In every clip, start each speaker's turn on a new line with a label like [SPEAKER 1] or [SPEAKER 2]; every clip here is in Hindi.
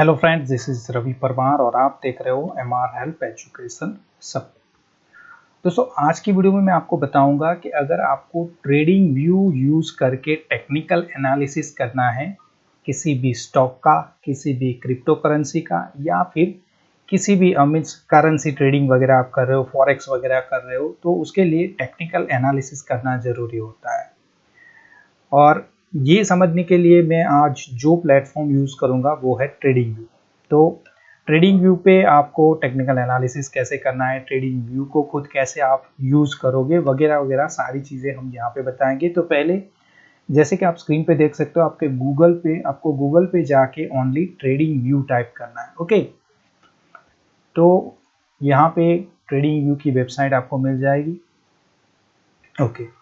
[SPEAKER 1] Hello friends, this is Ravi Parmar और आप देख रहे हो एमआर हेल्प एजुकेशन सब। दोस्तों, आज की वीडियो में मैं आपको बताऊंगा कि अगर आपको ट्रेडिंग व्यू यूज करके टेक्निकल एनालिसिस करना है किसी भी स्टॉक का, किसी भी क्रिप्टो करेंसी का, या फिर किसी भी मीन्स करेंसी ट्रेडिंग वगैरह आप कर रहे हो, फॉरेक्स वगैरह कर रहे हो, तो उसके लिए टेक्निकल एनालिसिस करना जरूरी होता है। और ये समझने के लिए मैं आज जो प्लेटफॉर्म यूज़ करूँगा वो है ट्रेडिंग व्यू। तो ट्रेडिंग व्यू पे आपको टेक्निकल एनालिसिस कैसे करना है, ट्रेडिंग व्यू को खुद कैसे आप यूज़ करोगे, वगैरह वगैरह सारी चीज़ें हम यहाँ पे बताएंगे। तो पहले जैसे कि आप स्क्रीन पे देख सकते हो, आपको गूगल पे जाके ओनली ट्रेडिंग व्यू टाइप करना है। ओके, तो यहाँ पे ट्रेडिंग व्यू की वेबसाइट आपको मिल जाएगी। ओके,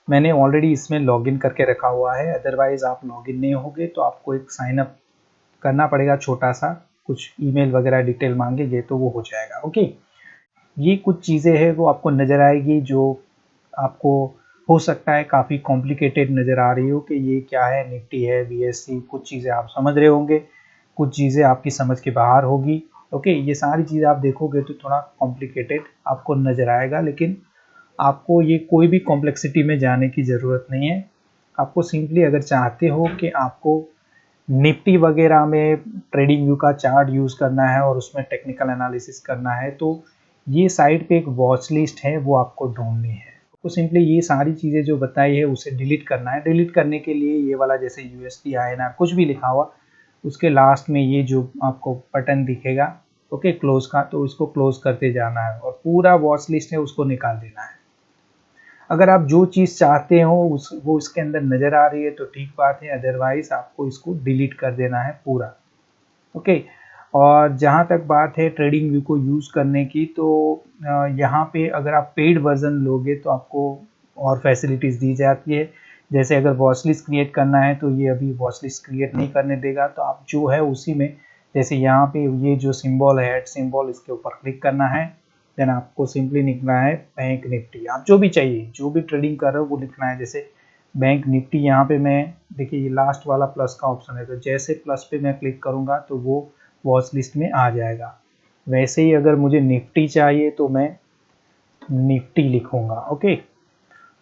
[SPEAKER 1] मैंने ऑलरेडी इसमें लॉगिन करके रखा हुआ है, अदरवाइज आप लॉगिन नहीं होगे तो आपको एक साइन अप करना पड़ेगा, छोटा सा कुछ ईमेल वगैरह डिटेल मांगेंगे तो वो हो जाएगा। ओके, ये कुछ चीज़ें हैं वो आपको नज़र आएगी, जो आपको हो सकता है काफ़ी कॉम्प्लिकेटेड नज़र आ रही हो कि ये क्या है, निफ्टी है, बीएससी, कुछ चीज़ें आप समझ रहे होंगे, कुछ चीज़ें आपकी समझ के बाहर होगी। ओके, ये सारी चीज़ें आप देखोगे तो थोड़ा कॉम्प्लिकेटेड आपको नज़र आएगा, लेकिन आपको ये कोई भी कॉम्प्लेक्सिटी में जाने की ज़रूरत नहीं है। आपको सिंपली अगर चाहते हो कि आपको निफ्टी वगैरह में ट्रेडिंग व्यू का चार्ट यूज़ करना है और उसमें टेक्निकल एनालिसिस करना है, तो ये साइट पे एक वॉच लिस्ट है, वो आपको ढूंढनी है। तो सिंपली ये सारी चीज़ें जो बताई है उसे डिलीट करना है। डिलीट करने के लिए ये वाला जैसे यूएसडी INR कुछ भी लिखा हुआ, उसके लास्ट में ये जो आपको बटन दिखेगा, ओके, क्लोज का, तो इसको क्लोज करते जाना है और पूरा वॉच लिस्ट है उसको निकाल देना है। अगर आप जो चीज़ चाहते हो वो इसके अंदर नज़र आ रही है तो ठीक बात है, अदरवाइज आपको इसको डिलीट कर देना है पूरा। ओके, और जहाँ तक बात है ट्रेडिंग व्यू को यूज़ करने की, तो यहाँ पे अगर आप पेड वर्जन लोगे तो आपको और फैसिलिटीज़ दी जाती है। जैसे अगर वॉच लिस्ट क्रिएट करना है तो ये अभी वॉच लिस्ट क्रिएट नहीं करने देगा, तो आप जो है उसी में, जैसे यहाँ पे ये जो सिंबल है, हेड सिंबल, इसके ऊपर क्लिक करना है। देन आपको सिंपली लिखना है बैंक निफ्टी। आप जो भी चाहिए, जो भी ट्रेडिंग कर रहे हो वो लिखना है। जैसे बैंक निफ्टी, यहाँ पे मैं देखिए ये लास्ट वाला प्लस का ऑप्शन है, तो जैसे प्लस पे मैं क्लिक करूँगा तो वो वॉच लिस्ट में आ जाएगा। वैसे ही अगर मुझे निफ्टी चाहिए तो मैं निफ्टी लिखूँगा। ओके,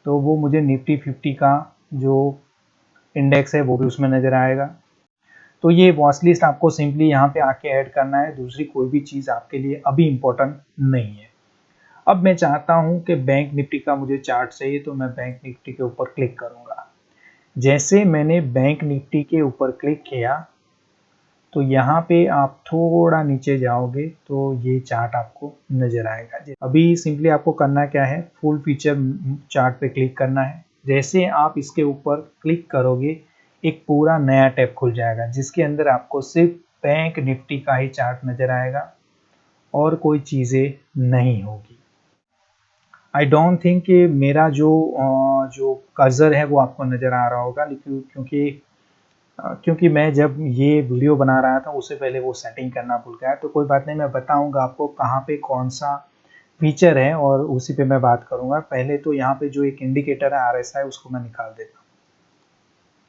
[SPEAKER 1] तो वो मुझे निफ्टी 50 का जो इंडेक्स है वो भी उसमें नज़र आएगा। तो ये वॉच लिस्ट आपको सिंपली यहाँ पे आके ऐड करना है, दूसरी कोई भी चीज़ आपके लिए अभी इम्पोर्टेंट नहीं है। अब मैं चाहता हूं कि बैंक निफ्टी का मुझे चार्ट चाहिए, तो मैं बैंक निफ्टी के ऊपर क्लिक करूंगा। जैसे मैंने बैंक निफ्टी के ऊपर क्लिक किया तो यहाँ पे आप थोड़ा नीचे जाओगे तो ये चार्ट आपको नजर आएगा। अभी सिंपली आपको करना क्या है, फुल फीचर चार्ट पे क्लिक करना है। जैसे आप इसके ऊपर क्लिक करोगे एक पूरा नया टैब खुल जाएगा, जिसके अंदर आपको सिर्फ बैंक निफ्टी का ही चार्ट नजर आएगा और कोई चीज़ें नहीं होगी। आई डोंट थिंक कि मेरा जो कर्सर है वो आपको नज़र आ रहा होगा, लेकिन क्योंकि मैं जब ये वीडियो बना रहा था उससे पहले वो सेटिंग करना भूल गया। तो कोई बात नहीं, मैं बताऊंगा आपको कहाँ पे कौन सा फीचर है और उसी पे मैं बात करूंगा। पहले तो यहाँ पे जो एक इंडिकेटर है RSI, उसको मैं निकाल देता हूँ।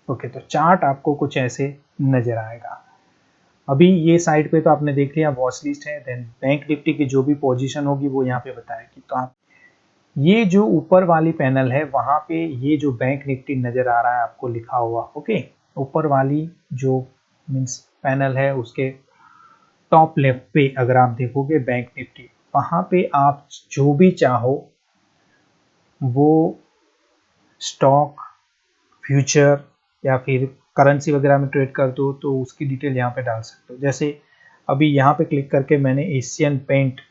[SPEAKER 1] ओके, तो चार्ट आपको कुछ ऐसे नज़र आएगा। अभी ये साइड पे तो आपने देख लिया वॉच लिस्ट है, देन बैंक निफ्टी की जो भी पोजीशन होगी वो यहाँ पे बताएगी। तो आप ये जो ऊपर वाली पैनल है वहां पे ये जो बैंक निफ्टी नजर आ रहा है आपको लिखा हुआ, ओके, ऊपर वाली जो मीन्स पैनल है उसके टॉप लेफ्ट पे अगर आप देखोगे बैंक निफ्टी, वहां पे आप जो भी चाहो वो स्टॉक, फ्यूचर या फिर करेंसी वगैरह में ट्रेड कर दो तो उसकी डिटेल यहाँ पे डाल सकते हो। जैसे अभी यहाँ पे क्लिक करके मैंने एशियन पेंट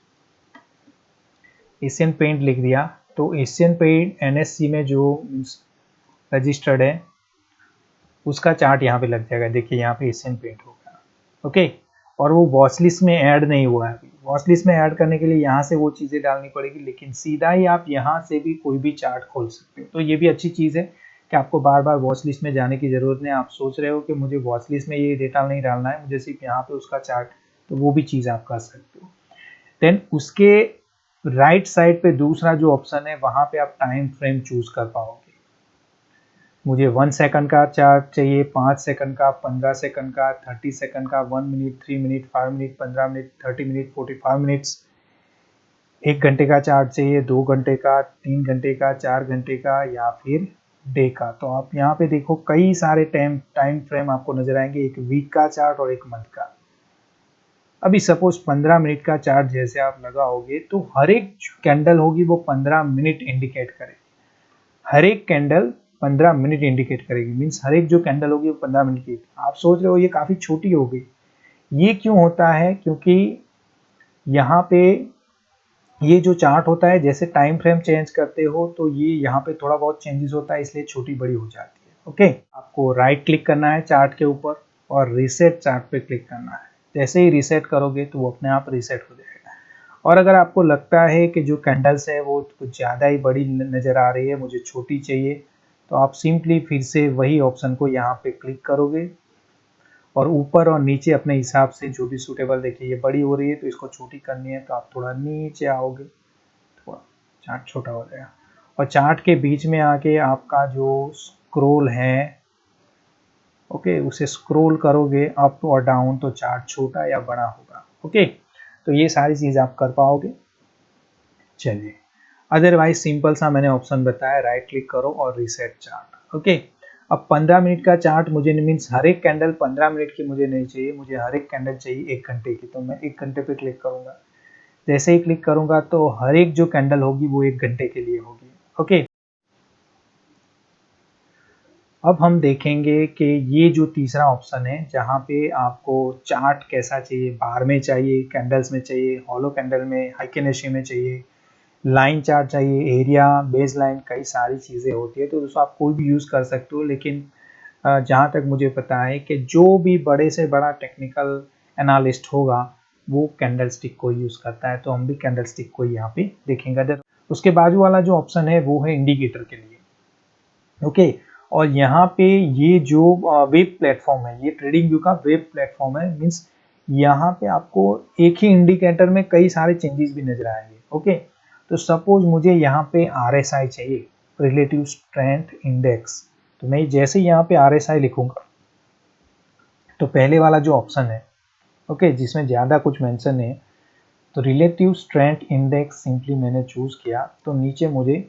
[SPEAKER 1] लिख दिया, तो एशियन पेंट NSE में जो रजिस्टर्ड है उसका चार्ट यहाँ पे लग जाएगा। देखिए यहाँ पे एशियन पेंट होगा। ओके, और वो वॉच लिस्ट में ऐड नहीं हुआ है। वॉच लिस्ट में ऐड करने के लिए यहाँ से वो चीज़ें डालनी पड़ेगी, लेकिन सीधा ही आप यहाँ से भी कोई भी चार्ट खोल सकते हो। तो ये भी अच्छी चीज़ है कि आपको बार बार वॉच लिस्ट में जाने की ज़रूरत नहीं। आप सोच रहे हो कि मुझे वॉच लिस्ट में ये डेटा नहीं डालना है, मुझे सिर्फ यहाँ पे उसका चार्ट, तो वो भी चीज़ आप कर सकते हो। देन उसके राइट साइड पे दूसरा जो ऑप्शन है वहाँ पे आप टाइम फ्रेम चूज कर पाओगे। मुझे 1 सेकंड का चार्ट चाहिए, 5 सेकंड का, 15 सेकंड का, 30 सेकंड का, 1 minute, 3 minute, 5 minute, 15 minute, 30 minute, 45 minutes, 1 घंटे का चार्ट चाहिए, 2 घंटे का, 3 घंटे का, 4 घंटे का या फिर डे का। तो आप यहाँ पे देखो कई सारे टाइम फ्रेम आपको नजर आएंगे, एक वीक का चार्ट और एक मंथ का। अभी सपोज 15 मिनट का चार्ट जैसे आप लगाओगे तो हर एक कैंडल होगी वो 15 मिनट इंडिकेट करेगी, हर एक कैंडल 15 मिनट इंडिकेट करेगी, मीन्स हर एक जो कैंडल होगी वो 15 मिनट की। आप सोच रहे हो ये काफी छोटी हो गई, ये क्यों होता है? क्योंकि यहाँ पे ये जो चार्ट होता है, जैसे टाइम फ्रेम चेंज करते हो तो ये यहाँ पे थोड़ा बहुत चेंजेस होता है, इसलिए छोटी बड़ी हो जाती है। ओके, आपको राइट क्लिक करना है चार्ट के ऊपर और रीसेट चार्ट पे क्लिक करना है। जैसे ही रीसेट करोगे तो वो अपने आप रीसेट हो जाएगा। और अगर आपको लगता है कि जो कैंडल्स है वो कुछ ज़्यादा ही बड़ी नज़र आ रही है, मुझे छोटी चाहिए, तो आप सिंपली फिर से वही ऑप्शन को यहाँ पे क्लिक करोगे और ऊपर और नीचे अपने हिसाब से जो भी सूटेबल, देखिए ये बड़ी हो रही है तो इसको छोटी करनी है तो आप थोड़ा नीचे आओगे, थोड़ा चार्ट छोटा हो जाएगा। और चार्ट के बीच में आके आपका जो स्क्रोल है, ओके, उसे स्क्रोल करोगे अप और डाउन तो चार्ट छोटा या बड़ा होगा। ओके, तो ये सारी चीज़ आप कर पाओगे। चलिए, अदरवाइज सिंपल सा मैंने ऑप्शन बताया, राइट क्लिक करो और रीसेट चार्ट। ओके, अब 15 मिनट का चार्ट मुझे मीन्स हर एक कैंडल 15 मिनट की मुझे नहीं चाहिए, मुझे हर एक कैंडल चाहिए 1 घंटे की, तो मैं 1 घंटे पे क्लिक करूंगा। जैसे ही क्लिक करूंगा तो हर एक जो कैंडल होगी वो 1 घंटे के लिए होगी। ओके, अब हम देखेंगे कि ये जो तीसरा ऑप्शन है जहाँ पे आपको चार्ट कैसा चाहिए, बार में चाहिए, कैंडल्स में चाहिए, हॉलो कैंडल में, हाइकेनेशी में चाहिए, लाइन चार्ट चाहिए, एरिया, बेस लाइन, कई सारी चीज़ें होती है। तो दोस्तों आप कोई भी यूज़ कर सकते हो, लेकिन जहाँ तक मुझे पता है कि जो भी बड़े से बड़ा टेक्निकल एनालिस्ट होगा वो कैंडल स्टिक को यूज़ करता है, तो हम भी कैंडल स्टिक को यहाँ पे देखेंगे। अगर उसके बाजू वाला जो ऑप्शन है वो है इंडिकेटर के लिए। ओके, और यहाँ पे ये जो वेब प्लेटफॉर्म है, ये ट्रेडिंग व्यू का वेब प्लेटफॉर्म है, मीन्स यहाँ पे आपको एक ही इंडिकेटर में कई सारे चेंजेस भी नजर आएंगे। ओके, तो सपोज मुझे यहाँ पे RSI चाहिए, रिलेटिव स्ट्रेंथ इंडेक्स, तो मैं जैसे यहाँ पे RSI लिखूंगा तो पहले वाला जो ऑप्शन है, ओके, जिसमें ज़्यादा कुछ मेंशन है, तो रिलेटिव स्ट्रेंथ इंडेक्स सिंपली मैंने चूज़ किया तो नीचे मुझे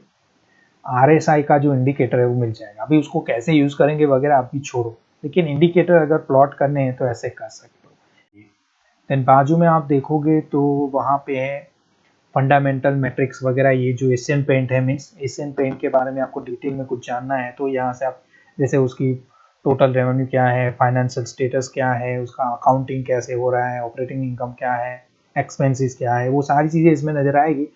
[SPEAKER 1] RSI का जो इंडिकेटर है वो मिल जाएगा। अभी उसको कैसे यूज़ करेंगे वगैरह आप भी छोड़ो, लेकिन इंडिकेटर अगर प्लॉट करने हैं तो ऐसे कर सकते हो। देन बाजू में आप देखोगे तो वहाँ पे है फंडामेंटल मैट्रिक्स वगैरह, ये जो एशियन पेंट है, मीन्स एशियन पेंट के बारे में आपको डिटेल में कुछ जानना है तो यहाँ से आप, जैसे उसकी टोटल रेवेन्यू क्या है, फाइनेंशियल स्टेटस क्या है, उसका अकाउंटिंग कैसे हो रहा है, ऑपरेटिंग इनकम क्या है, एक्सपेंसेस क्या है, वो सारी चीज़ें इसमें नज़र आएगी।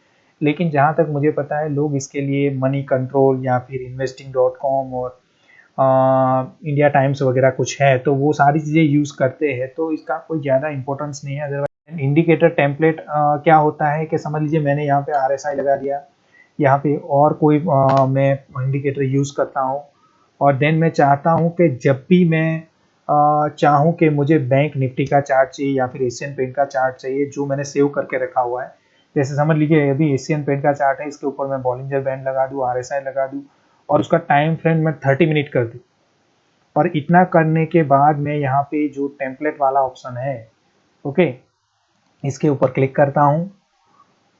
[SPEAKER 1] लेकिन जहाँ तक मुझे पता है लोग इसके लिए मनी कंट्रोल या फिर investing.com और इंडिया टाइम्स वगैरह कुछ है तो वो सारी चीज़ें यूज़ करते हैं, तो इसका कोई ज़्यादा इंपॉर्टेंस नहीं है। अदरवाइज इंडिकेटर टेम्पलेट क्या होता है कि समझ लीजिए मैंने यहाँ पे RSI लगा दिया, यहाँ पे और कोई मैं इंडिकेटर यूज़ करता हूँ और देन मैं चाहता हूँ कि जब भी मैं चाहूँ कि मुझे बैंक निफ्टी का चार्ट चाहिए या फिर एशियन पेंट का चार्ट चाहिए जो मैंने सेव करके रखा हुआ है, जैसे समझ लीजिए अभी एशियन पेंट का चार्ट है, इसके ऊपर मैं बॉलिंजर बैंड लगा दूँ, RSI लगा दूँ और उसका टाइम फ्रेम मैं 30 मिनट कर दूँ। और इतना करने के बाद मैं यहाँ पे जो टेम्पलेट वाला ऑप्शन है, ओके, इसके ऊपर क्लिक करता हूँ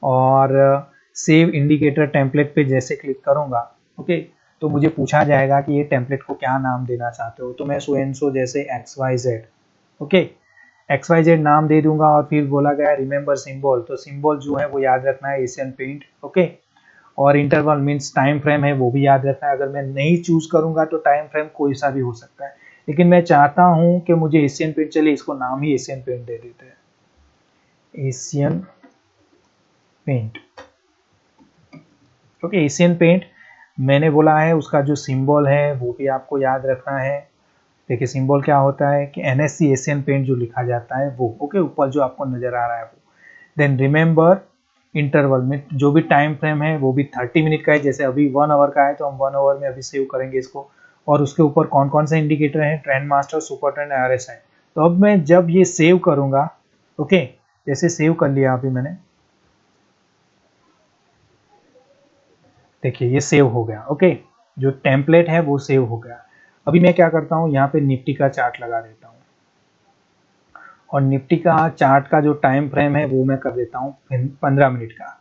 [SPEAKER 1] और सेव इंडिकेटर टेम्पलेट पे जैसे क्लिक करूँगा, ओके, तो मुझे पूछा जाएगा कि ये टेम्पलेट को क्या नाम देना चाहते हो, तो मैं सो एंड सो जैसे XYZ, ओके, XYZ नाम दे दूंगा और फिर बोला गया रिमेंबर सिंबल, तो सिंबल जो है वो याद रखना है एशियन पेंट। ओके, और इंटरवल मीन्स टाइम फ्रेम है वो भी याद रखना है। अगर मैं नहीं चूज करूंगा तो टाइम फ्रेम कोई सा भी हो सकता है, लेकिन मैं चाहता हूं कि मुझे एशियन पेंट, चलिए इसको नाम ही एशियन पेंट दे देते हैं, Asian paint. Okay, Asian paint मैंने बोला है, उसका जो सिंबल है वो भी आपको याद रखना है। देखिए सिंबल क्या होता है कि NSE एशियन पेंट जो लिखा जाता है वो, ओके, ऊपर जो आपको नजर आ रहा है वो। देन रिमेंबर इंटरवल में जो भी टाइम फ्रेम है वो भी 30 मिनट का है, जैसे अभी 1 आवर का है तो हम 1 आवर में अभी सेव करेंगे इसको। और उसके ऊपर कौन कौन से इंडिकेटर हैं, trend master, super trend, RSI। तो अब मैं जब ये सेव करूंगा, ओके, जैसे सेव कर लिया अभी मैंने, देखिए ये सेव हो गया। ओके, जो टेम्पलेट है वो सेव हो गया। अभी मैं क्या करता हूँ, यहाँ पे निफ्टी का चार्ट लगा देता हूँ और निफ्टी का चार्ट का जो टाइम फ्रेम है वो मैं कर देता हूँ 15 मिनट का।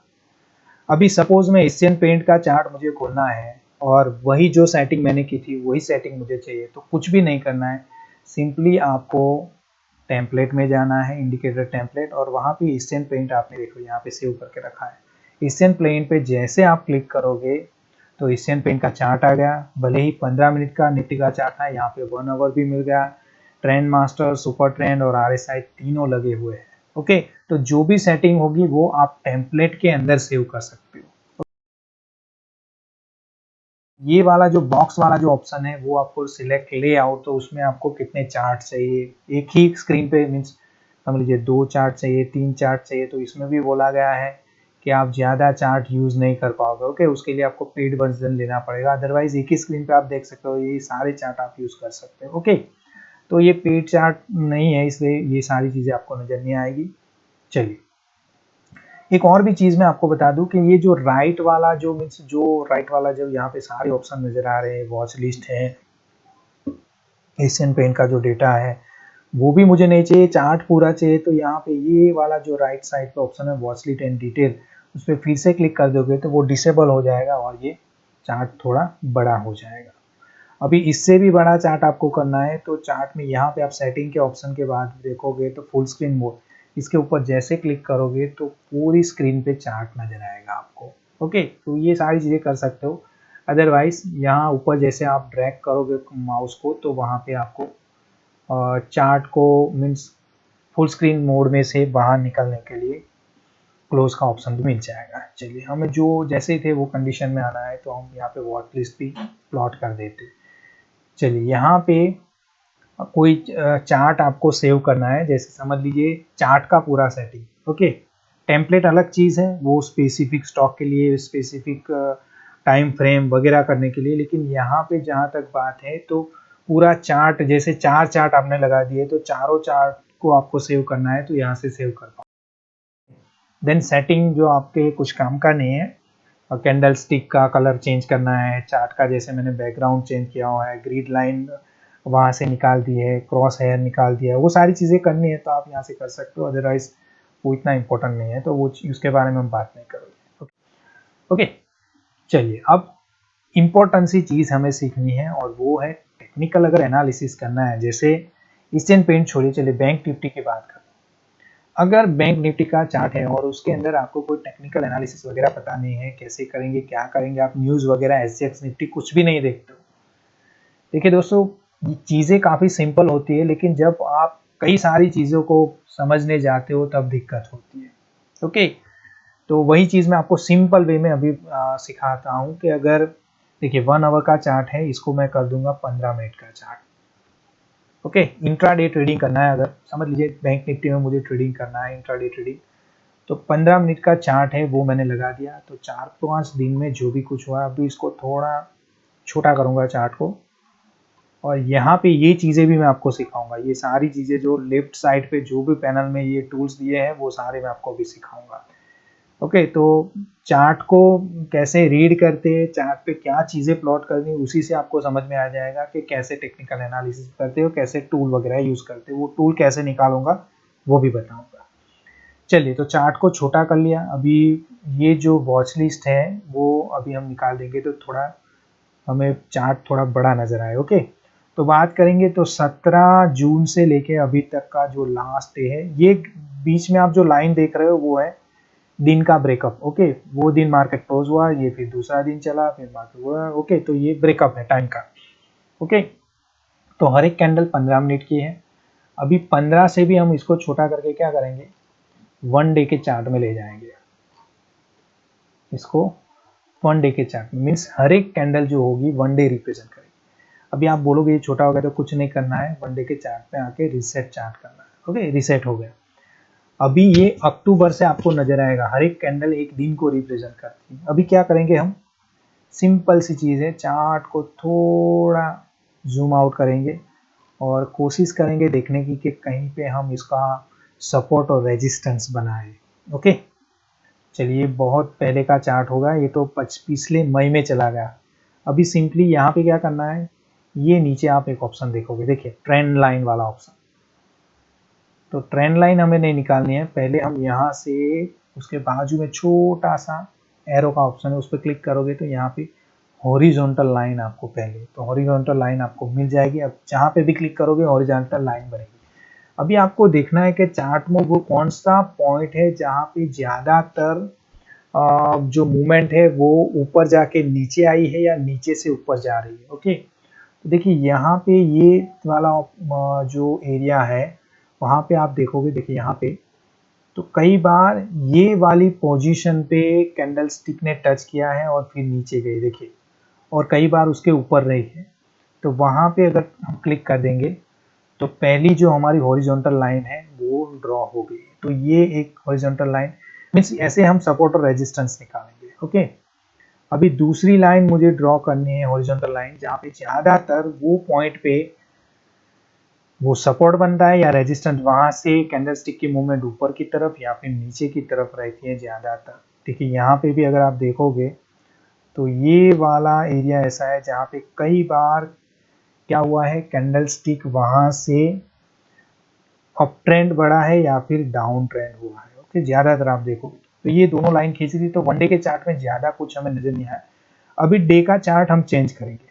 [SPEAKER 1] अभी सपोज में एशियन पेंट का चार्ट मुझे खोलना है और वही जो सेटिंग मैंने की थी वही सेटिंग मुझे चाहिए, तो कुछ भी नहीं करना है, सिंपली आपको टेम्पलेट में जाना है, इंडिकेटर टेम्पलेट, और वहाँ पे एशियन पेंट आपने देखो यहाँ पे सेव करके रखा है। एशियन पेंट पे जैसे आप क्लिक करोगे तो एशियन पेंट का चार्ट आ गया, भले ही 15 मिनट का निफ्टी का चार्ट था, यहाँ पे 1 आवर भी मिल गया, ट्रेंड मास्टर, सुपर ट्रेंड और RSI तीनों लगे हुए हैं। ओके, तो जो भी सेटिंग होगी वो आप टेम्पलेट के अंदर सेव कर सकते हो। ये वाला जो बॉक्स वाला जो ऑप्शन है वो आपको सिलेक्ट लेआउट, तो उसमें आपको कितने चार्ट चाहिए, एक ही स्क्रीन पे मीन्स समझ लीजिए 2 चार्ट चाहिए, 3 चार्ट चाहिए, तो इसमें भी बोला गया है कि आप ज़्यादा चार्ट यूज़ नहीं कर पाओगे। ओके, उसके लिए आपको पेड वर्जन लेना पड़ेगा, अदरवाइज एक ही स्क्रीन पे आप देख सकते हो, ये सारे चार्ट आप यूज़ कर सकते हो। ओके, तो ये पेड चार्ट नहीं है, इसलिए ये सारी चीज़ें आपको नज़र नहीं आएगी। चलिए, एक और भी चीज़ मैं आपको बता दूं कि ये जो राइट वाला जो मीन्स जो राइट वाला जो यहाँ पे सारे ऑप्शन नज़र आ रहे हैं, वॉच लिस्ट है, एशियन पेंट का जो डेटा है वो भी मुझे नहीं चाहिए, चार्ट पूरा चाहिए, तो यहाँ पे ये वाला जो राइट साइड पे ऑप्शन है वॉच लिस्ट एंड डिटेल, उस पर फिर से क्लिक कर दोगे तो वो डिसेबल हो जाएगा और ये चार्ट थोड़ा बड़ा हो जाएगा। अभी इससे भी बड़ा चार्ट आपको करना है तो चार्ट में यहाँ पे आप सेटिंग के ऑप्शन के बाद देखोगे तो फुल स्क्रीन मोड, इसके ऊपर जैसे क्लिक करोगे तो पूरी स्क्रीन पे चार्ट नजर आएगा आपको। ओके, तो ये सारी चीज़ें कर सकते हो। अदरवाइज यहाँ ऊपर जैसे आप ड्रैग करोगे माउस को तो वहाँ पे आपको चार्ट को मीन्स फुल स्क्रीन मोड में से बाहर निकलने के लिए क्लोज का ऑप्शन भी मिल जाएगा। चलिए, हमें जो जैसे थे वो कंडीशन में आना है तो हम यहाँ पे वॉच लिस्ट भी प्लॉट कर देते। चलिए, यहाँ पे कोई चार्ट आपको सेव करना है, जैसे समझ लीजिए चार्ट का पूरा सेटिंग। ओके, टेम्पलेट अलग चीज़ है, वो स्पेसिफिक स्टॉक के लिए, स्पेसिफिक टाइम फ्रेम वगैरह करने के लिए, लेकिन यहाँ पे जहाँ तक बात है तो पूरा चार्ट, जैसे 4 चार्ट आपने लगा दिए तो चारों चार्ट को आपको सेव करना है तो यहाँ से सेव कर पाओ। देन सेटिंग जो आपके कुछ काम का नहीं है, और कैंडल स्टिक का कलर चेंज करना है, चार्ट का जैसे मैंने बैकग्राउंड चेंज किया हुआ है, ग्रिड लाइन वहाँ से निकाल दी है, क्रॉस हेयर निकाल दिया है, वो सारी चीज़ें करनी है तो आप यहाँ से कर सकते हो, अदरवाइज वो इतना इंपॉर्टेंट नहीं है तो वो उसके बारे में हम बात नहीं करेंगे। ओके, चलिए, अब इम्पोर्टेंट सी चीज़ हमें सीखनी है और वो है टेक्निकल अगर एनालिसिस करना है, जैसे एशियन पेंट छोड़िए, चलिए बैंक निफ्टी की बात करते हैं। अगर बैंक निफ्टी का चार्ट है और उसके अंदर आपको कोई टेक्निकल एनालिसिस वगैरह पता नहीं है, कैसे करेंगे क्या करेंगे, आप न्यूज़ वगैरह SGX निफ्टी कुछ भी नहीं देखते हो। देखिए दोस्तों, ये चीज़ें काफ़ी सिंपल होती है, लेकिन जब आप कई सारी चीज़ों को समझने जाते हो तब दिक्कत होती है। ओके, तो वही चीज़ मैं आपको सिंपल वे में अभी सिखाता हूँ कि अगर देखिए 1 आवर का चार्ट है, इसको मैं कर दूंगा 15 मिनट का चार्ट। ओके, इंट्राडे ट्रेडिंग करना है, अगर समझ लीजिए बैंक निफ्टी में मुझे ट्रेडिंग करना है, इंट्राडे ट्रेडिंग, तो 15 मिनट का चार्ट है वो मैंने लगा दिया। तो 4-5 दिन में जो भी कुछ हुआ, अभी इसको थोड़ा छोटा करूंगा चार्ट को, और यहाँ पे ये चीज़ें भी मैं आपको सिखाऊंगा, ये सारी चीज़ें जो लेफ्ट साइड पे जो भी पैनल में ये टूल्स दिए हैं वो सारे मैं आपको भी सिखाऊंगा। ओके, तो चार्ट को कैसे रीड करते हैं, चार्ट पे क्या चीज़ें प्लॉट करनी, उसी से आपको समझ में आ जाएगा कि कैसे टेक्निकल एनालिसिस करते हो, कैसे टूल वगैरह यूज़ करते हो, वो टूल कैसे निकालूंगा वो भी बताऊंगा। चलिए, तो चार्ट को छोटा कर लिया। अभी ये जो वॉच लिस्ट है वो अभी हम निकाल देंगे तो थोड़ा हमें चार्ट थोड़ा बड़ा नजर आए। ओके, तो बात करेंगे तो 17 जून से लेके अभी तक का जो लास्ट डे है, ये बीच में आप जो लाइन देख रहे हो वो है दिन का ब्रेकअप। ओके, वो दिन मार्केट क्लोज हुआ, ये फिर दूसरा दिन चला, फिर मार्केट हुआ। ओके, तो ये ब्रेकअप है टाइम का। ओके, तो हर एक कैंडल 15 मिनट की है। अभी 15 से भी हम इसको छोटा करके क्या करेंगे, 1 डे के चार्ट में ले जाएंगे इसको। 1 डे के चार्ट में मीन्स हर एक कैंडल जो होगी 1 डे रिप्रेजेंट करेगी। अभी आप बोलोगे ये छोटा हो गया तो कुछ नहीं करना है, 1 डे के चार्ट पे आके रिसेट चार्ट करना है। ओके, रिसेट हो गया। अभी ये अक्टूबर से आपको नजर आएगा, हर एक कैंडल एक दिन को रिप्रेजेंट करती है। अभी क्या करेंगे हम, सिंपल सी चीज़ है, चार्ट को थोड़ा जूम आउट करेंगे और कोशिश करेंगे देखने की कि कहीं पे हम इसका सपोर्ट और रेजिस्टेंस बनाए। ओके, चलिए, बहुत पहले का चार्ट होगा ये, तो पिछले मई में चला गया। अभी सिंपली यहाँ पे क्या करना है, ये नीचे आप एक ऑप्शन देखोगे, देखिए ट्रेंड लाइन वाला ऑप्शन। तो ट्रेंड लाइन हमें नहीं निकालनी है, पहले हम यहाँ से उसके बाजू में छोटा सा एरो का ऑप्शन है, उस पर क्लिक करोगे तो यहाँ पे हॉरिजॉन्टल लाइन आपको पहले, तो हॉरिजॉन्टल लाइन आपको मिल जाएगी। अब जहाँ पे भी क्लिक करोगे हॉरिजॉन्टल लाइन बनेगी। अभी आपको देखना है कि चार्ट में वो कौन सा पॉइंट है जहाँ पे ज़्यादातर जो मूवमेंट है वो ऊपर जाके नीचे आई है या नीचे से ऊपर जा रही है। ओके, तो देखिए यहाँ पे ये वाला जो एरिया है वहाँ पे आप देखोगे, देखिए यहाँ पे तो कई बार ये वाली पोजीशन पे कैंडल स्टिक ने टच किया है और फिर नीचे गई, देखिए, और कई बार उसके ऊपर रही है। तो वहाँ पे अगर हम क्लिक कर देंगे तो पहली जो हमारी हॉरिजॉन्टल लाइन है वो ड्रॉ हो गई। तो ये एक हॉरिजॉन्टल लाइन मीन्स ऐसे हम सपोर्ट और रेजिस्टेंस निकालेंगे। ओके, अभी दूसरी लाइन मुझे ड्रॉ करनी है हॉरिजॉन्टल लाइन, जहाँ पे ज़्यादातर वो पॉइंट पे वो सपोर्ट बनता है या रेजिस्टेंस, वहां से कैंडलस्टिक की मूवमेंट ऊपर की तरफ या फिर नीचे की तरफ रहती है ज़्यादातर। देखिए यहाँ पे भी अगर आप देखोगे तो ये वाला एरिया ऐसा है जहाँ पे कई बार क्या हुआ है, कैंडलस्टिक वहां से अप ट्रेंड बढ़ा है या फिर डाउन ट्रेंड हुआ है। ओके, ज्यादातर आप देखोगे तो ये दोनों लाइन खींच रही, तो वनडे के चार्ट में ज्यादा कुछ हमें नजर नहीं आया। अभी डे का चार्ट हम चेंज करेंगे,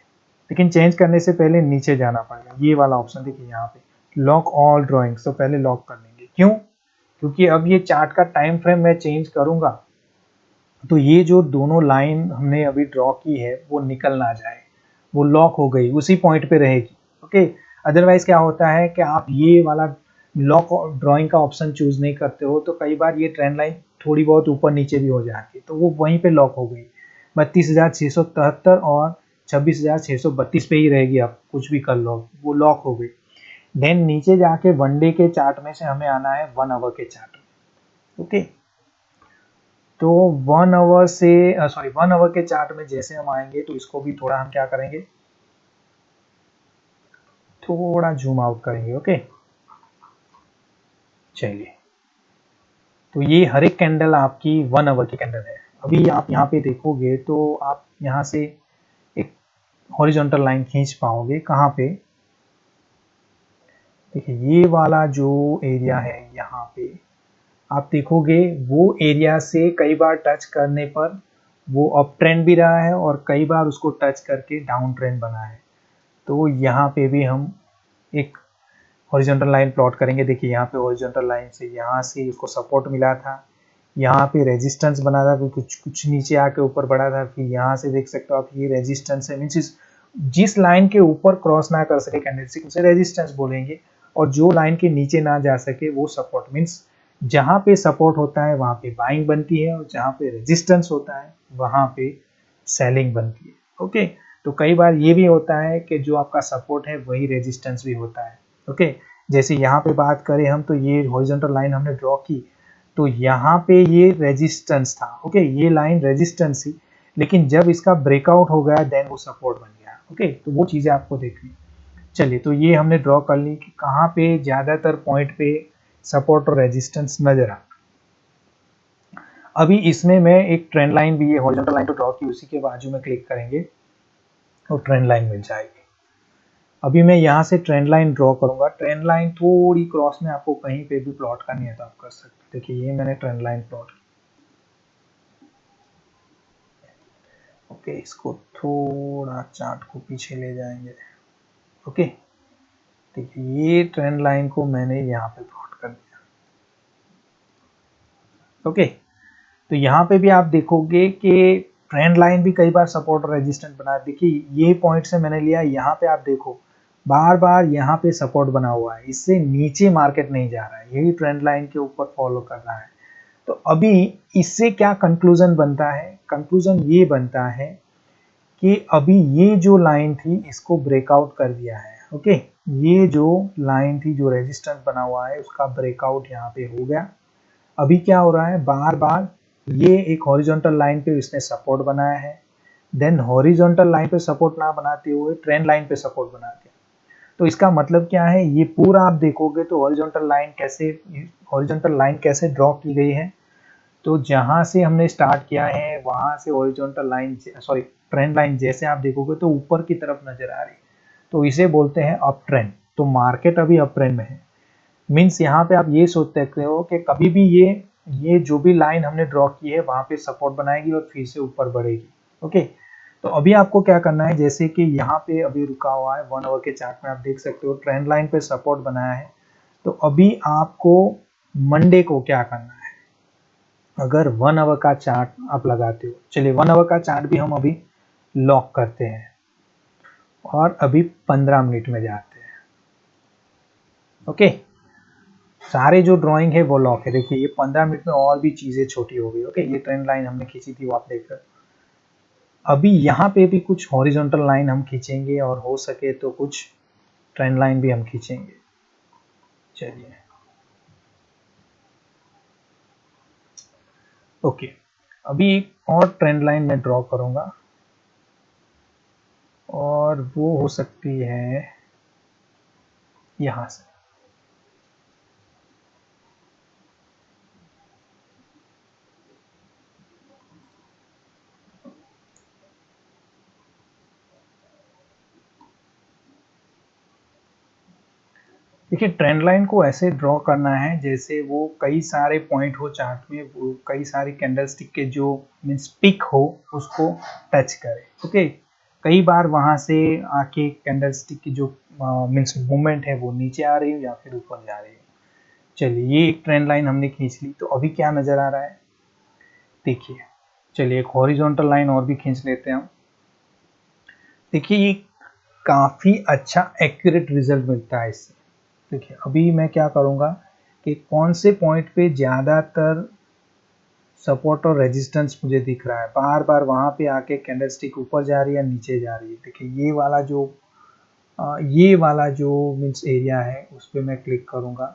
[SPEAKER 1] लेकिन चेंज करने से पहले नीचे जाना पड़ेगा। ये वाला ऑप्शन देखिए यहाँ पे लॉक ऑल ड्रॉइंग्स, तो पहले लॉक कर लेंगे। क्यों? क्योंकि अब ये चार्ट का टाइम फ्रेम मैं चेंज करूंगा तो ये जो दोनों लाइन हमने अभी ड्रॉ की है वो निकल ना जाए, वो लॉक हो गई उसी पॉइंट पे रहेगी। ओके, अदरवाइज क्या होता है कि आप ये वाला लॉक ड्राइंग का ऑप्शन चूज नहीं करते हो तो कई बार ये ट्रेंड लाइन थोड़ी बहुत ऊपर नीचे भी हो जाती है, तो वो वहीं पे लॉक हो गई। 32,673 और 26,632 पे ही रहेगी, आप कुछ भी कर लो, वो लॉक हो गई। देन नीचे जाके वनडे के चार्ट में से हमें आना है 1 आवर के चार्ट में। ओके, तो 1 आवर से 1 आवर के चार्ट में जैसे हम आएंगे तो इसको भी थोड़ा हम क्या करेंगे, थोड़ा जूम आउट करेंगे। ओके, चलिए, तो ये हर एक कैंडल आपकी 1 आवर की कैंडल है। अभी आप यहाँ पे देखोगे तो आप यहाँ से एक हॉरिजॉन्टल लाइन खींच पाओगे। कहाँ पे? देखिए ये वाला जो एरिया है यहाँ पे आप देखोगे, वो एरिया से कई बार टच करने पर वो अप ट्रेंड भी रहा है और कई बार उसको टच करके डाउन ट्रेंड बना है। तो यहाँ पे भी हम एक हॉरिजॉन्टल लाइन प्लॉट करेंगे। देखिए यहाँ पे हॉरिजॉन्टल लाइन से यहाँ से इसको सपोर्ट मिला था, यहाँ पे रेजिस्टेंस बना था, कुछ कुछ नीचे आके ऊपर बढ़ा था, फिर यहाँ से देख सकते हो आप ये रेजिस्टेंस है, मीन्स जिस लाइन के ऊपर क्रॉस ना कर सके कैंडलस्टिक उसे रेजिस्टेंस बोलेंगे, और जो लाइन के नीचे ना जा सके वो सपोर्ट। मीन्स जहाँ पे सपोर्ट होता है वहाँ पे बाइंग बनती है और जहाँ पे रेजिस्टेंस होता है वहाँ पे सेलिंग बनती है। ओके, तो कई बार ये भी होता है कि जो आपका सपोर्ट है वही रेजिस्टेंस भी होता है। ओके, जैसे यहाँ पे बात करें हम तो ये हॉरिजॉन्टल लाइन हमने ड्रॉ की तो यहाँ पे ये रेजिस्टेंस था। ओके, ये लाइन रेजिस्टेंस थी, लेकिन जब इसका ब्रेकआउट हो गया देन वो सपोर्ट बन गया। ओके, तो वो चीज़ें आपको देखनी। चलिए, तो ये हमने ड्रॉ कर ली कि कहाँ पे ज़्यादातर पॉइंट पे सपोर्ट और रेजिस्टेंस नजर आ। अभी इसमें मैं एक ट्रेंड लाइन भी, ये हॉरिजॉन्टल लाइन तो ड्रॉ की, उसी के बाजू में क्लिक करेंगे और ट्रेंड लाइन मिल जाएगी। अभी मैं यहाँ से ट्रेंड लाइन ड्रॉ करूंगा। ट्रेंड लाइन थोड़ी क्रॉस में आपको कहीं पे भी प्लॉट करनी है तो आप कर सकते हैं। देखिए ये मैंने ट्रेंड लाइन प्लॉट की। ओके, इसको थोड़ा चार्ट को पीछे ले जाएंगे। ओके, देखिए ये ट्रेंड लाइन को मैंने यहाँ पे प्लॉट कर दिया। ओके, तो यहाँ पे भी आप देखोगे कि ट्रेंड लाइन भी कई बार सपोर्ट और रेजिस्टेंस बना। देखिए ये पॉइंट से मैंने लिया, यहाँ पे आप देखो बार बार यहाँ पे सपोर्ट बना हुआ है, इससे नीचे मार्केट नहीं जा रहा है, यही ट्रेंड लाइन के ऊपर फॉलो कर रहा है। तो अभी इससे क्या कंक्लूजन बनता है? कंक्लूजन ये बनता है कि अभी ये जो लाइन थी इसको ब्रेकआउट कर दिया है। ओके, ये जो लाइन थी जो रेजिस्टेंस बना हुआ है उसका ब्रेकआउट यहाँ पे हो गया। अभी क्या हो रहा है, बार बार ये एक हॉरिजॉन्टल लाइन पे इसने सपोर्ट बनाया है, देन हॉरिजॉन्टल लाइन पे सपोर्ट ना बनाते हुए ट्रेंड लाइन पे सपोर्ट बना दिया। तो इसका मतलब क्या है, ये पूरा आप देखोगे तो हॉरिजॉन्टल लाइन कैसे ड्रॉ की गई है। तो जहां से हमने स्टार्ट किया है वहां से horizontal line, sorry trend line जैसे आप देखोगे तो ऊपर की तरफ नजर आ रही है, तो इसे बोलते हैं अप ट्रेंड। तो मार्केट अभी अप ट्रेंड में है। मीन्स यहाँ पे आप ये सोच सकते हो कि कभी भी ये जो भी लाइन हमने ड्रॉ की है वहां पे सपोर्ट बनाएगी और फिर से ऊपर बढ़ेगी। ओके, तो अभी आपको क्या करना है, जैसे कि यहाँ पे अभी रुका हुआ है 1 आवर के चार्ट में, आप देख सकते हो ट्रेंड लाइन पे सपोर्ट बनाया है। तो अभी आपको मंडे को क्या करना है, अगर 1 आवर का चार्ट आप लगाते हो, चलिए 1 आवर का चार्ट भी हम अभी लॉक करते हैं और अभी 15 मिनट में जाते हैं। ओके, सारे जो ड्राइंग है वो लॉक है। देखिए ये 15 मिनट में और भी चीजें छोटी हो गई। ओके, ये ट्रेंड लाइन हमने खींची थी वो आप देख रहे हो। अभी यहाँ पे भी कुछ हॉरिजॉन्टल लाइन हम खींचेंगे और हो सके तो कुछ ट्रेंड लाइन भी हम खींचेंगे। चलिए ओके, अभी एक और ट्रेंड लाइन मैं ड्रॉ करूंगा और वो हो सकती है यहां से। देखिए ट्रेंड लाइन को ऐसे ड्रॉ करना है जैसे वो कई सारे पॉइंट हो चार्ट में, वो कई सारी कैंडलस्टिक के जो मीन्स पिक हो उसको टच करे। ओके, कई बार वहां से आके कैंडलस्टिक की जो मीन्स मूवमेंट है वो नीचे आ रही है या फिर ऊपर जा रही है। चलिए ये एक ट्रेंड लाइन हमने खींच ली, तो अभी क्या नजर आ रहा है देखिए। चलिए एक हॉरिजॉन्टल लाइन और भी खींच लेते हैं हम। देखिए ये काफी अच्छा एक्यूरेट रिजल्ट मिलता है इससे। देखिए अभी मैं क्या करूंगा कि कौन से पॉइंट पे ज्यादातर सपोर्ट और रेजिस्टेंस मुझे दिख रहा है, बार बार वहां पे आके कैंडलस्टिक ऊपर जा रही है नीचे जा रही है। देखिए ये वाला जो मीन्स एरिया है उस पर मैं क्लिक करूंगा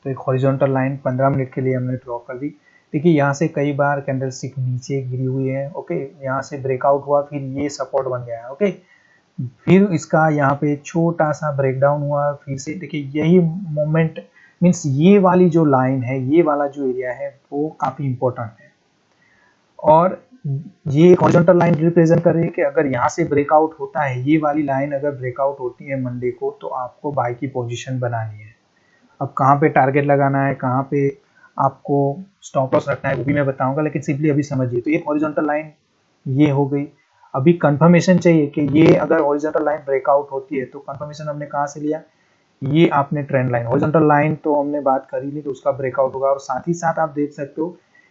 [SPEAKER 1] तो एक हॉरिजॉन्टल लाइन 15 मिनट के लिए हमने ड्रॉ कर दी। देखिए यहाँ से कई बार कैंडलस्टिक नीचे गिरी हुई है। ओके, यहाँ से ब्रेकआउट हुआ, फिर ये सपोर्ट बन गया है। ओके, फिर इसका यहाँ पे छोटा सा ब्रेकडाउन हुआ, फिर से देखिए यही मोमेंट मीन्स ये वाली जो लाइन है, ये वाला जो एरिया है वो काफी इंपॉर्टेंट है। और ये हॉरिजॉन्टल लाइन रिप्रेजेंट कर रही है कि अगर यहाँ से ब्रेकआउट होता है, ये वाली लाइन अगर ब्रेकआउट होती है मंडे को, तो आपको बाय की पोजीशन बनानी है। अब कहाँ पे टारगेट लगाना है, कहाँ पे आपको स्टॉप लॉस रखना है वो भी मैं बताऊंगा, लेकिन सिंपली अभी समझिए। तो ये हॉरिजॉन्टल लाइन ये हो गई। अभी कंफर्मेशन चाहिए कि ये अगर हॉरिजॉन्टल लाइन ब्रेकआउट होती है, तो कंफर्मेशन हमने कहाँ से लिया, ये आपने ट्रेंड लाइन, हॉरिजॉन्टल लाइन तो हमने बात कर ही ली, तो उसका ब्रेकआउट होगा। और साथ ही साथ आप देख सकते हो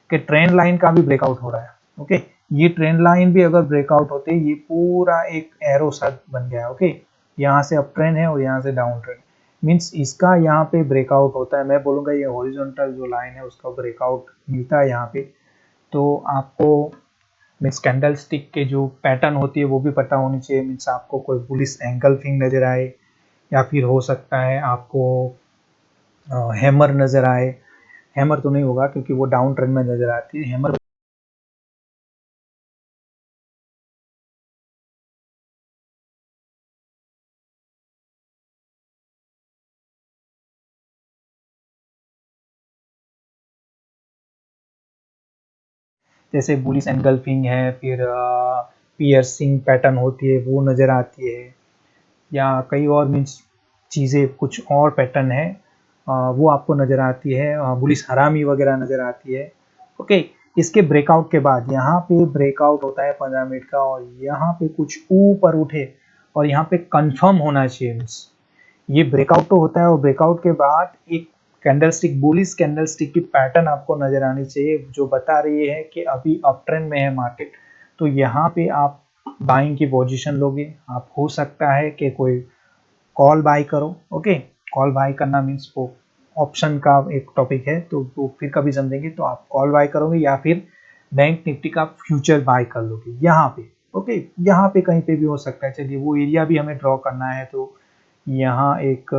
[SPEAKER 1] कि ट्रेंड लाइन का भी ब्रेकआउट हो रहा है। ओके, ये ट्रेंड लाइन भी अगर ब्रेकआउट होते, ये पूरा एक एरो सा बन गया। ओके, यहाँ से अप ट्रेंड है और यहाँ से डाउन ट्रेंड, मीन्स इसका यहाँ पे ब्रेकआउट होता है। मैं बोलूंगा ये हॉरिजॉन्टल जो लाइन है उसका ब्रेकआउट मिलता है यहाँ पे, तो आपको मीन्स कैंडल स्टिक के जो पैटर्न होती है वो भी पता होनी चाहिए। मीन्स आपको कोई बुलिश एंगल्फिंग नजर आए, या फिर हो सकता है आपको हैमर नजर आए। हैमर तो नहीं होगा क्योंकि वो डाउन ट्रेंड में नजर आती है। हैमर जैसे बुलिश एंगल्फिंग है, फिर पियर्सिंग पैटर्न होती है वो नजर आती है, या कई और मीन्स चीज़ें कुछ और पैटर्न है वो आपको नजर आती है, बुलिश हरामी वगैरह नजर आती है। ओके, इसके ब्रेकआउट के बाद यहाँ पे ब्रेकआउट होता है 15 मिनट का, और यहाँ पे कुछ ऊपर उठे और यहाँ पे कंफर्म होना चाहिए। मीन्स ये ब्रेकआउट तो होता है और ब्रेकआउट के बाद एक कैंडलस्टिक, बुलिश कैंडलस्टिक की पैटर्न आपको नजर आनी चाहिए जो बता रही है कि अभी अप ट्रेंड में है मार्केट। तो यहाँ पे आप बाइंग की पोजीशन लोगे। आप हो सकता है कि कोई कॉल बाय करो। ओके, कॉल बाय करना मीन्स वो ऑप्शन का एक टॉपिक है, तो वो फिर कभी समझेंगे। तो आप कॉल बाय करोगे या फिर बैंक निफ्टी का फ्यूचर बाय कर लोगे यहाँ पे। ओके, यहाँ पे कहीं पे भी हो सकता है। चलिए वो एरिया भी हमें ड्रॉ करना है, तो यहाँ एक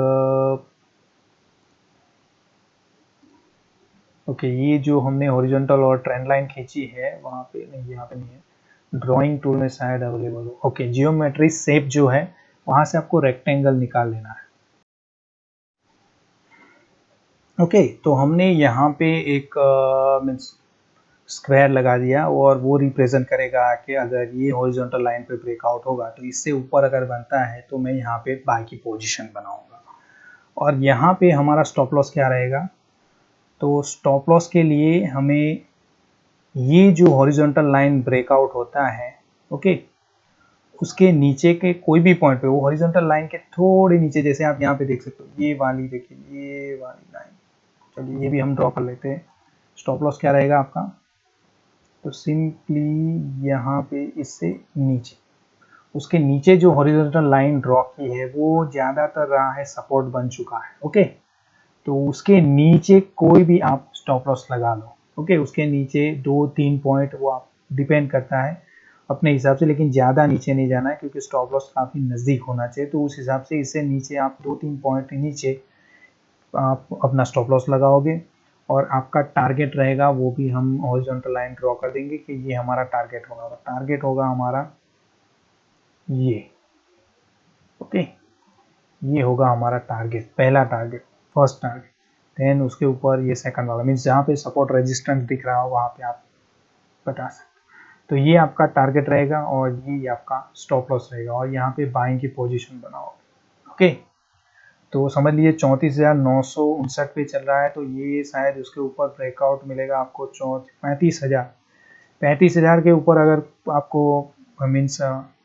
[SPEAKER 1] ओके, ये जो हमने हॉरिजॉन्टल और ट्रेंड लाइन खींची है वहाँ पे नहीं, यहाँ पे नहीं है, ड्राइंग टूल में शायद अवेलेबल हो। ओके, जियोमेट्री शेप जो है वहां से आपको रेक्टेंगल निकाल लेना है। ओके, तो हमने यहाँ पे एक मीन्स स्क्वायर लगा दिया और वो रिप्रेजेंट करेगा कि अगर ये हॉरिजॉन्टल लाइन पे ब्रेकआउट होगा तो इससे ऊपर अगर बनता है तो मैं यहाँ पे बाय की पोजीशन बनाऊंगा। और यहाँ पे हमारा स्टॉप लॉस क्या रहेगा, तो स्टॉप लॉस के लिए हमें ये जो हॉरिजॉन्टल लाइन ब्रेकआउट होता है, ओके, उसके नीचे के कोई भी पॉइंट पे, वो हॉरिजॉन्टल लाइन के थोड़े नीचे, जैसे आप यहाँ पे देख सकते हो ये वाली, देखिए ये वाली लाइन, चलिए ये भी हम ड्रॉ कर लेते हैं। स्टॉप लॉस क्या रहेगा आपका, तो सिंपली यहाँ पे इससे नीचे, उसके नीचे जो हॉरिजॉन्टल लाइन ड्रॉ की है वो ज़्यादातर रहा है सपोर्ट बन चुका है, ओके। तो उसके नीचे कोई भी आप स्टॉप लॉस लगा लो, ओके। उसके नीचे 2-3 पॉइंट, वो आप डिपेंड करता है अपने हिसाब से, लेकिन ज़्यादा नीचे नहीं जाना है क्योंकि स्टॉप लॉस काफ़ी नज़दीक होना चाहिए। तो उस हिसाब से इससे नीचे आप 2-3 पॉइंट नीचे आप अपना स्टॉप लॉस लगाओगे और आपका टारगेट रहेगा, वो भी हम हॉरिजॉन्टल लाइन ड्रॉ कर देंगे कि ये हमारा टारगेट होगा। टारगेट होगा हमारा ये, ओके, ये होगा हमारा टारगेट, पहला टारगेट, फर्स्ट टारगेट। देन उसके ऊपर ये सेकंड वाला, मीन्स जहाँ पे सपोर्ट रेजिस्टेंस दिख रहा हो वहाँ पे आप बता सकते। तो ये आपका टारगेट रहेगा और ये आपका स्टॉप लॉस रहेगा और यहाँ पे बाइंग की पोजीशन बनाओ, ओके। तो समझ लीजिए 34,959 पे चल रहा है, तो ये शायद उसके ऊपर ब्रेकआउट मिलेगा आपको 35,000 के ऊपर अगर आपको मीन्स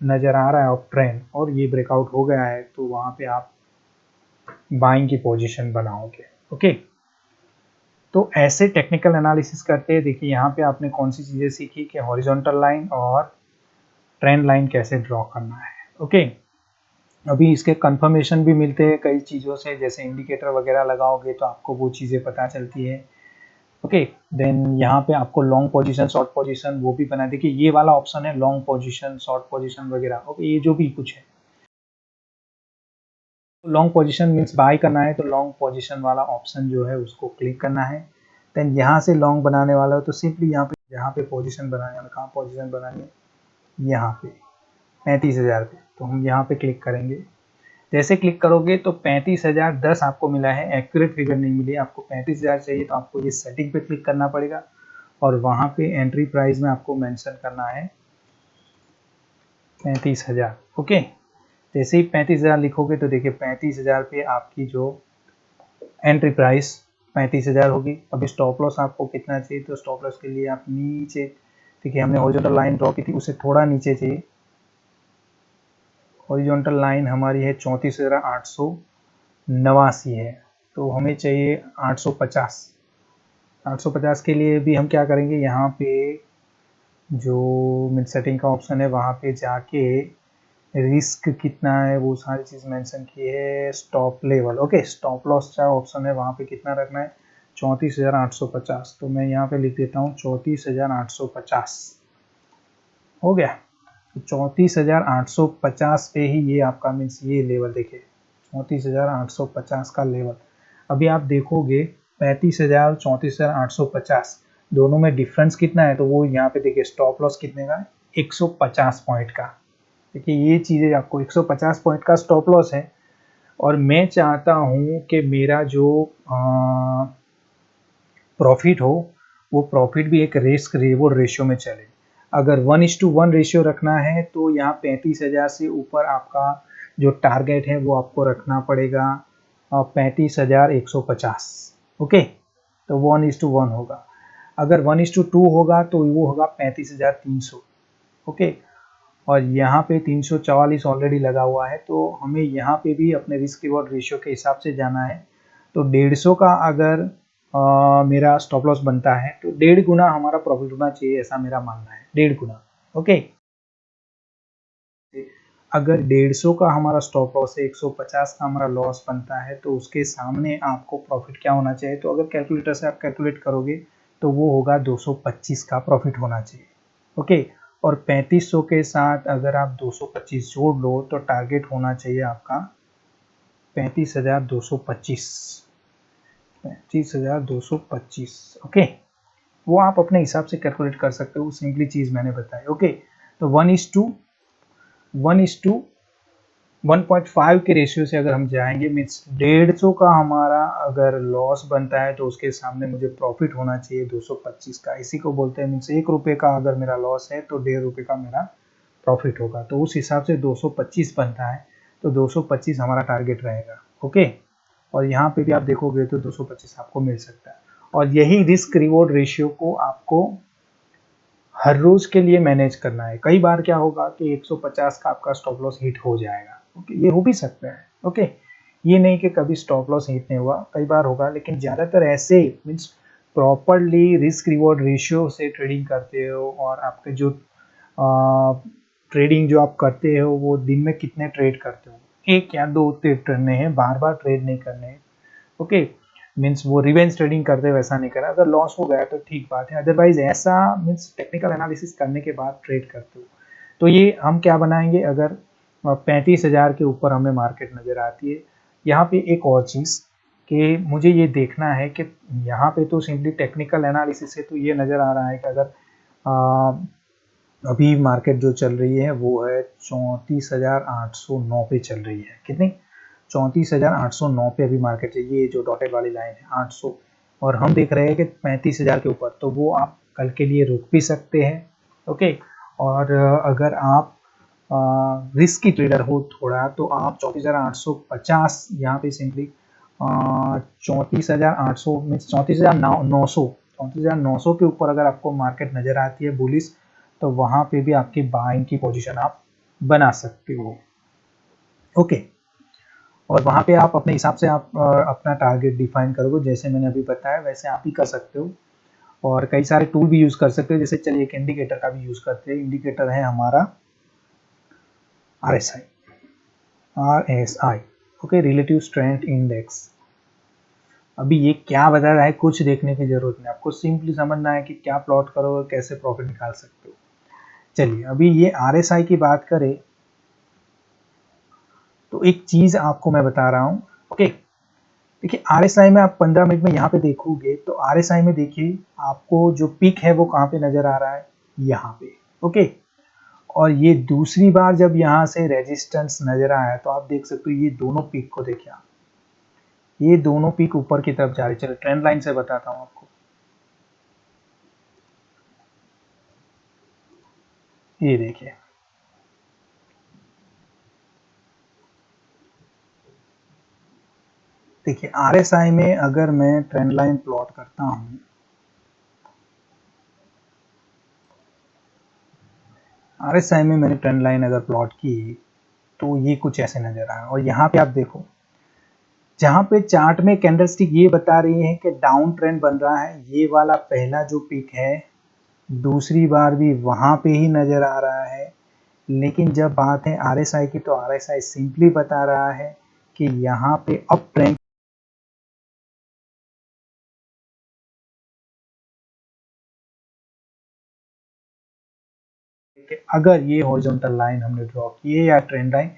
[SPEAKER 1] नज़र आ रहा है ऑफ ट्रेंड और ये ब्रेकआउट हो गया है तो वहाँ पे आप बाइंग की पोजीशन बनाओगे, ओके। तो ऐसे टेक्निकल एनालिसिस करते हैं। देखिए यहाँ पे आपने कौन सी चीज़ें सीखी कि हॉरिजॉन्टल लाइन और ट्रेंड लाइन कैसे ड्रॉ करना है, ओके। अभी इसके कंफर्मेशन भी मिलते हैं कई चीज़ों से, जैसे इंडिकेटर वगैरह लगाओगे तो आपको वो चीज़ें पता चलती है, ओके। देन यहाँ पे आपको लॉन्ग पोजीशन, शॉर्ट पोजीशन वो भी बना, देखिए ये वाला ऑप्शन है लॉन्ग पोजीशन, शॉर्ट पोजीशन वगैरह, ओके। ये जो भी कुछ है, लॉन्ग पोजीशन मीन्स बाय करना है तो लॉन्ग पोजीशन वाला ऑप्शन जो है उसको क्लिक करना है। देन यहाँ से लॉन्ग बनाने वाला हो तो सिंपली यहाँ पे जहाँ पे पोजीशन बनाने वाला, कहाँ पोजीशन बनानी है, यहाँ पे 35,000 पे, तो हम यहाँ पे क्लिक करेंगे। जैसे क्लिक करोगे तो 35,010 आपको मिला है, एक्यूरेट फिगर नहीं मिली आपको। 35,000 चाहिए तो आपको ये सेटिंग पे क्लिक करना पड़ेगा और वहाँ पे एंट्री प्राइस में आपको मेंशन करना है 35,000, ओके। जैसे ही 35,000 लिखोगे तो देखिए 35,000 पे आपकी जो एंट्री प्राइस 35,000 होगी। अभी स्टॉप लॉस आपको कितना चाहिए, तो स्टॉप लॉस के लिए आप नीचे, देखिए हमने हॉरिजॉन्टल लाइन ड्रॉ की थी उससे थोड़ा नीचे चाहिए। हॉरिजॉन्टल लाइन हमारी है 34,889 है, तो हमें चाहिए 850। 850 के लिए भी हम क्या करेंगे, यहाँ पे जो मिड सेटिंग का ऑप्शन है वहाँ पे जाके रिस्क कितना है वो सारी चीज़ मेंशन की है, stop level, okay. Stop loss का ऑप्शन है वहाँ पे कितना रखना है, 34,850। तो मैं यहाँ पे लिख देता हूँ 34,850, हो गया। तो 34,850 पे ही ये आपका मीन्स ये लेवल, देखिए 34,850 का लेवल। अभी आप देखोगे 35,000 34,850 दोनों में डिफरेंस कितना है, तो वो यहाँ पे देखिए स्टॉप लॉस कितने का, 150 पॉइंट का। देखिए ये चीज़ें आपको 150 पॉइंट का स्टॉप लॉस है और मैं चाहता हूँ कि मेरा जो प्रॉफिट हो वो प्रॉफिट भी एक रिस्क रिवॉर्ड रेशियो में चले। अगर 1:1 रेशियो रखना है तो यहाँ 35,000 से ऊपर आपका जो टारगेट है वो आपको रखना पड़ेगा 35,150, ओके। तो 1:1 होगा। अगर 1:2 होगा तो वो होगा 35,300, ओके। और यहाँ पे 344 ऑलरेडी लगा हुआ है, तो हमें यहाँ पे भी अपने रिस्क रिवॉर्ड रेशियो के हिसाब से जाना है। तो 150 का अगर मेरा स्टॉप लॉस बनता है तो 1.5 गुना हमारा प्रॉफिट होना चाहिए, ऐसा मेरा मानना है, 1.5 गुना, ओके। अगर 150 का हमारा स्टॉप लॉस है, 150 का हमारा लॉस बनता है, तो उसके सामने आपको प्रॉफिट क्या होना चाहिए, तो अगर कैलकुलेटर से आप कैलकुलेट करोगे तो वो होगा 225 का प्रॉफिट होना चाहिए, ओके। और 3500 के साथ अगर आप 225 जोड़ लो तो टारगेट होना चाहिए आपका 35,225, 35,225, ओके। वो आप अपने हिसाब से कैलकुलेट कर सकते हो, सिंपली चीज़ मैंने बताई, ओके। तो 1:1 1.5 के रेशियो से अगर हम जाएंगे मीन्स 150 का हमारा अगर लॉस बनता है तो उसके सामने मुझे प्रॉफिट होना चाहिए 225 का। इसी को बोलते हैं मीन्स 1 रुपये का अगर मेरा लॉस है तो 1.5 रुपये का मेरा प्रॉफिट होगा। तो उस हिसाब से 225 बनता है, तो 225 हमारा टारगेट रहेगा। ओके, और यहाँ पे भी आप देखोगे तो 225 आपको मिल सकता है। और यही रिस्क रिवॉर्ड रेशियो को आपको हर रोज के लिए मैनेज करना है। कई बार क्या होगा कि 150 का आपका स्टॉप लॉस हिट हो जाएगा। ओके, ये हो भी सकता है। ओके, ये नहीं कि कभी स्टॉप लॉस हिट नहीं हुआ, कई बार होगा, लेकिन ज़्यादातर ऐसे means properly risk reward ratio से ट्रेडिंग करते हो और आपके जो ट्रेडिंग जो आप करते हो वो दिन में कितने ट्रेड करते हो, 1 या 2 ट्रेड करने हैं, बार बार ट्रेड नहीं करने हैं। ओके, मीन्स वो रिवेंज ट्रेडिंग करते वैसा नहीं करा। अगर लॉस हो गया तो ठीक बात है, अदरवाइज ऐसा मीन्स टेक्निकल एनालिसिस करने के बाद ट्रेड करते हो। तो ये हम क्या बनाएंगे, अगर 35,000 के ऊपर हमें मार्केट नज़र आती है। यहाँ पे एक और चीज़ कि मुझे ये देखना है कि यहाँ पे तो सिंपली टेक्निकल एनालिसिस से तो ये नज़र आ रहा है कि अगर अभी मार्केट जो चल रही है वो है 34,809 पे चल रही है। कितनी? 34,809 पे अभी मार्केट है। ये जो डॉटेड वाली लाइन है 800, और हम देख रहे हैं कि 35,000 के ऊपर, तो वो आप कल के लिए रुक भी सकते हैं। ओके, और अगर आप रिस्की ट्रेडर हो थोड़ा तो आप 34,850 यहाँ पे सिंपली 34,800 मीन्स 34,900 के ऊपर अगर आपको मार्केट नज़र आती है बुलिश, तो वहाँ पे भी आपकी बाइंग की पोजीशन आप बना सकते हो। ओके, और वहाँ पे आप अपने हिसाब से आप अपना टारगेट डिफाइन करोगे, जैसे मैंने अभी बताया वैसे आप ही कर सकते हो। और कई सारे टूल भी यूज़ कर सकते हो, जैसे चलिए एक इंडिकेटर का भी यूज़ करते हैं। इंडिकेटर है हमारा RSI, okay, relative strength index. अभी ये क्या बता रहा है कुछ देखने की जरूरत नहीं, आपको सिंपली समझना है कि क्या प्लॉट करोगे, कैसे प्रॉफिट निकाल सकते हो। चलिए अभी ये RSI की बात करें तो एक चीज आपको मैं बता रहा हूँ। ओके, देखिए RSI में आप 15 मिनट में यहाँ पे देखोगे तो RSI में देखिए आपको जो पीक है वो कहाँ पे नजर आ रहा है, यहाँ पे। ओके, और ये दूसरी बार जब यहाँ से रेजिस्टेंस नजर आया तो आप देख सकते हो ये दोनों पीक को देखिए आप, ये दोनों पीक ऊपर की तरफ जा रहे। चलो ट्रेंड लाइन से बताता हूँ आपको। ये देखिए, देखिए RSI में अगर मैं ट्रेंड लाइन प्लॉट करता हूँ, RSI में मैंने ट्रेंड लाइन अगर प्लॉट की तो ये कुछ ऐसे नजर आया। और यहाँ पे आप देखो जहाँ पे चार्ट में कैंडलस्टिक ये बता रही है कि डाउन ट्रेंड बन रहा है, ये वाला पहला जो पीक है दूसरी बार भी वहां पे ही नजर आ रहा है। लेकिन जब बात है RSI की तो RSI सिंपली बता रहा है कि यहाँ पे अप ट्रेंड अगर ये हॉरिजॉन्टल लाइन हमने ड्रॉ की है या ट्रेंड लाइन,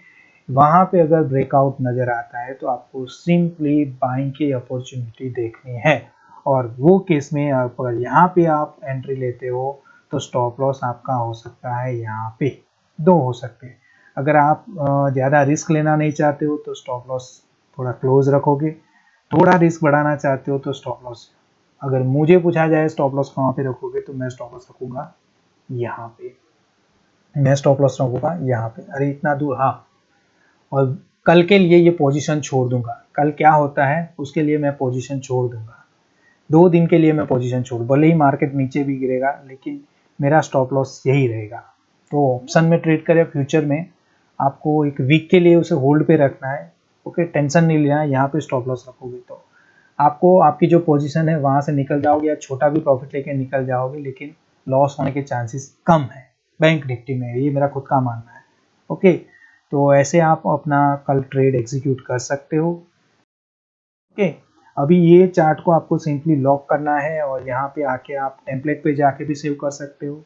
[SPEAKER 1] वहां पे अगर ब्रेकआउट नजर आता है तो आपको सिंपली बाइंग की अपॉर्चुनिटी देखनी है। और वो केस में अगर यहाँ पे आप एंट्री लेते हो तो स्टॉप लॉस आपका हो सकता है यहाँ पे, दो हो सकते हैं। अगर आप ज़्यादा रिस्क लेना नहीं चाहते हो तो स्टॉप लॉस थोड़ा क्लोज रखोगे, थोड़ा रिस्क बढ़ाना चाहते हो तो स्टॉप लॉस, अगर मुझे पूछा जाए स्टॉप लॉस कहाँ पे रखोगे तो मैं स्टॉप लॉस रखूंगा यहाँ पे, मैं स्टॉप लॉस रखूंगा यहाँ पे। अरे इतना दूर, हाँ, और कल के लिए ये पोजीशन छोड़ दूंगा। कल क्या होता है उसके लिए मैं पोजीशन छोड़ दूंगा, 2 दिन के लिए मैं पोजीशन छोड़, भले ही मार्केट नीचे भी गिरेगा लेकिन मेरा स्टॉप लॉस यही रहेगा। तो ऑप्शन में ट्रेड करें, फ्यूचर में आपको एक वीक के लिए उसे होल्ड पे रखना है। ओके, टेंशन नहीं लेना है, यहाँ पे स्टॉप लॉस रखोगे तो आपको आपकी जो पोजीशन है वहां से निकल जाओगे या छोटा भी प्रॉफिट लेके निकल जाओगे, लेकिन लॉस होने के चांसेस कम है बैंक निफ्टी में, ये मेरा खुद का मानना है। ओके, तो ऐसे आप अपना कल ट्रेड एग्जीक्यूट कर सकते हो। ओके, अभी ये चार्ट को आपको सिंपली लॉक करना है और यहाँ पे आके आप टेम्पलेट पे जाके भी सेव कर सकते हो,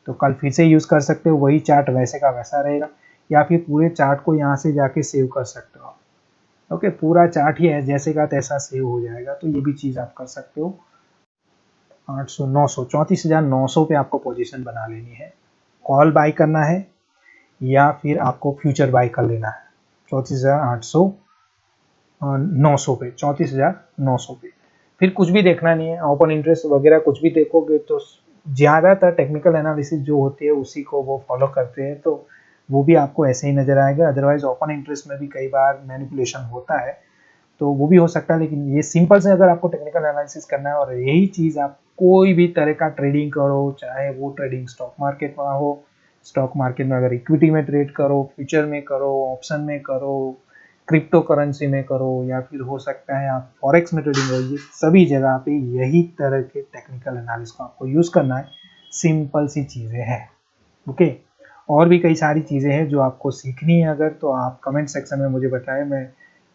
[SPEAKER 1] तो कल फिर से यूज़ कर सकते हो, वही चार्ट वैसे का वैसा रहेगा। या फिर पूरे चार्ट को यहाँ से जाके सेव कर सकते हो आप। ओके, पूरा चार्ट ही है जैसे का तैसा सेव हो जाएगा, तो ये भी चीज़ आप कर सकते हो। 800 900 34,900 पे आपको पोजीशन बना लेनी है, कॉल बाय करना है या फिर आपको फ्यूचर बाय कर लेना है। 34,800 900 पे, 34,900 पे। फिर कुछ भी देखना नहीं है, ओपन इंटरेस्ट वगैरह कुछ भी देखोगे तो ज़्यादातर टेक्निकल एनालिसिस जो होती है उसी को वो फॉलो करते हैं, तो वो भी आपको ऐसे ही नज़र आएगा। अदरवाइज ओपन इंटरेस्ट में भी कई बार मैनिपुलेशन होता है, तो वो भी हो सकता है। लेकिन ये सिंपल से अगर आपको टेक्निकल एनालिसिस करना है और यही चीज़ आप कोई भी तरह का ट्रेडिंग करो, चाहे वो ट्रेडिंग स्टॉक मार्केट में हो, स्टॉक मार्केट में अगर इक्विटी में ट्रेड करो, फ्यूचर में करो, ऑप्शन में करो, क्रिप्टो करेंसी में करो, या फिर हो सकता है आप फॉरेक्स में ट्रेडिंग हो, ये सभी जगह पे यही तरह के टेक्निकल एनालिसिस को आपको यूज़ करना है। सिंपल सी चीज़ें हैं, ओके। और भी कई सारी चीज़ें हैं जो आपको सीखनी है, अगर तो आप कमेंट सेक्शन में मुझे बताएं, मैं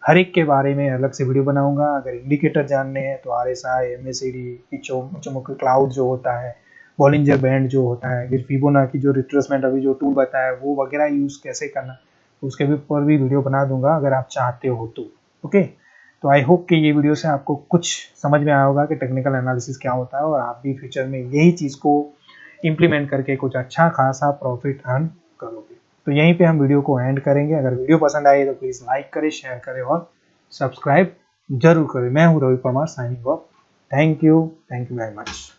[SPEAKER 1] हर एक के बारे में अलग से वीडियो बनाऊंगा। अगर इंडिकेटर जानने हैं तो RSI, MACD, इचोमोकु क्लाउड जो होता है, बॉलिंजर बैंड जो होता है, फिर फिबोनाची जो रिट्रेसमेंट अभी जो टूल बताया वो वगैरह यूज़ कैसे करना, तो उसके भी ऊपर भी वीडियो बना दूंगा अगर आप चाहते हो तो, ओके। तो आई होप कि ये वीडियो से आपको कुछ समझ में आया होगा कि टेक्निकल एनालिसिस क्या होता है, और आप भी फ्यूचर में यही चीज़ को इम्प्लीमेंट करके कुछ अच्छा खासा प्रॉफिट अर्न करोगे। तो यहीं पे हम वीडियो को एंड करेंगे। अगर वीडियो पसंद आए तो प्लीज़ लाइक करें, शेयर करें और सब्सक्राइब जरूर करें। मैं हूँ Ravi Parmar, signing off. Thank you very much.